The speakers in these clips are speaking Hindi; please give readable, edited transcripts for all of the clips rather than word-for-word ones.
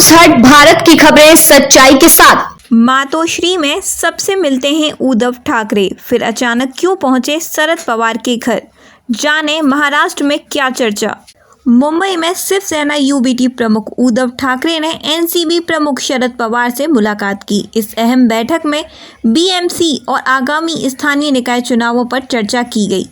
न्यूज हट भारत की खबरें सच्चाई के साथ। मातोश्री में सबसे मिलते हैं उद्धव ठाकरे, फिर अचानक क्यों पहुंचे शरद पवार के घर, जाने महाराष्ट्र में क्या चर्चा। मुंबई में शिवसेना यूबीटी प्रमुख उद्धव ठाकरे ने एनसीपी प्रमुख शरद पवार से मुलाकात की। इस अहम बैठक में बीएमसी और आगामी स्थानीय निकाय चुनावों पर चर्चा की गई।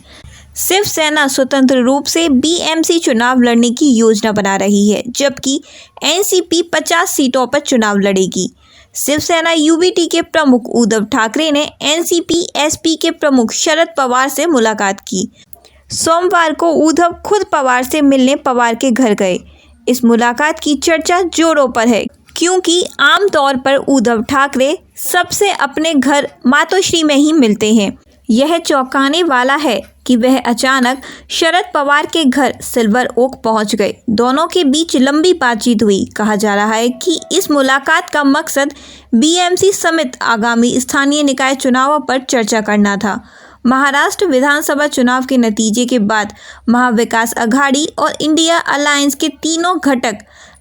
शिवसेना स्वतंत्र रूप से बीएमसी चुनाव लड़ने की योजना बना रही है, जबकि एनसीपी 50 सीटों पर चुनाव लड़ेगी। शिवसेना यूबीटी के प्रमुख उद्धव ठाकरे ने एनसीपी एसपी के प्रमुख शरद पवार से मुलाकात की। सोमवार को उद्धव खुद पवार से मिलने पवार के घर गए। इस मुलाकात की चर्चा जोरों पर है, क्योंकि आमतौर पर उद्धव ठाकरे सबसे अपने घर मातोश्री में ही मिलते हैं। यह चौंकाने वाला है कि वह अचानक शरद पवार के घर सिल्वर ओक पहुंच गए। दोनों के बीच लंबी बातचीत हुई। कहा जा रहा है कि इस मुलाकात का मकसद बीएमसी समेत आगामी स्थानीय निकाय चुनावों पर चर्चा करना था। महाराष्ट्र विधानसभा चुनाव के नतीजे के बाद महाविकास अघाड़ी और इंडिया अलायंस के तीनों घटक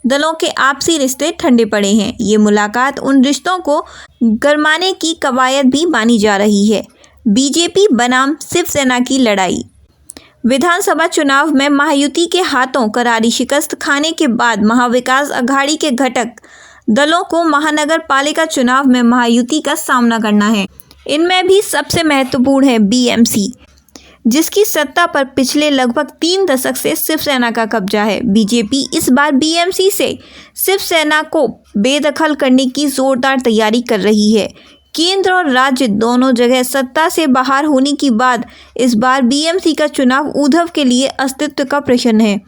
दलों के आपसी रिश्ते ठंडे पड़े हैं। ये मुलाकात उन रिश्तों को गरमाने की कवायद भी मानी जा रही है। बीजेपी बनाम शिवसेना की लड़ाई। विधानसभा चुनाव में महायुति के हाथों करारी शिकस्त खाने के बाद महाविकास अघाड़ी के घटक दलों को महानगर पालिका चुनाव में महायुति का सामना करना है। इनमें भी सबसे महत्वपूर्ण है बीएमसी, जिसकी सत्ता पर पिछले लगभग 3 दशक से शिवसेना का कब्जा है। बीजेपी इस बार बीएमसी से शिवसेना को बेदखल करने की जोरदार तैयारी कर रही है। केंद्र और राज्य दोनों जगह सत्ता से बाहर होने के बाद इस बार बीएमसी का चुनाव उद्धव के लिए अस्तित्व का प्रश्न है।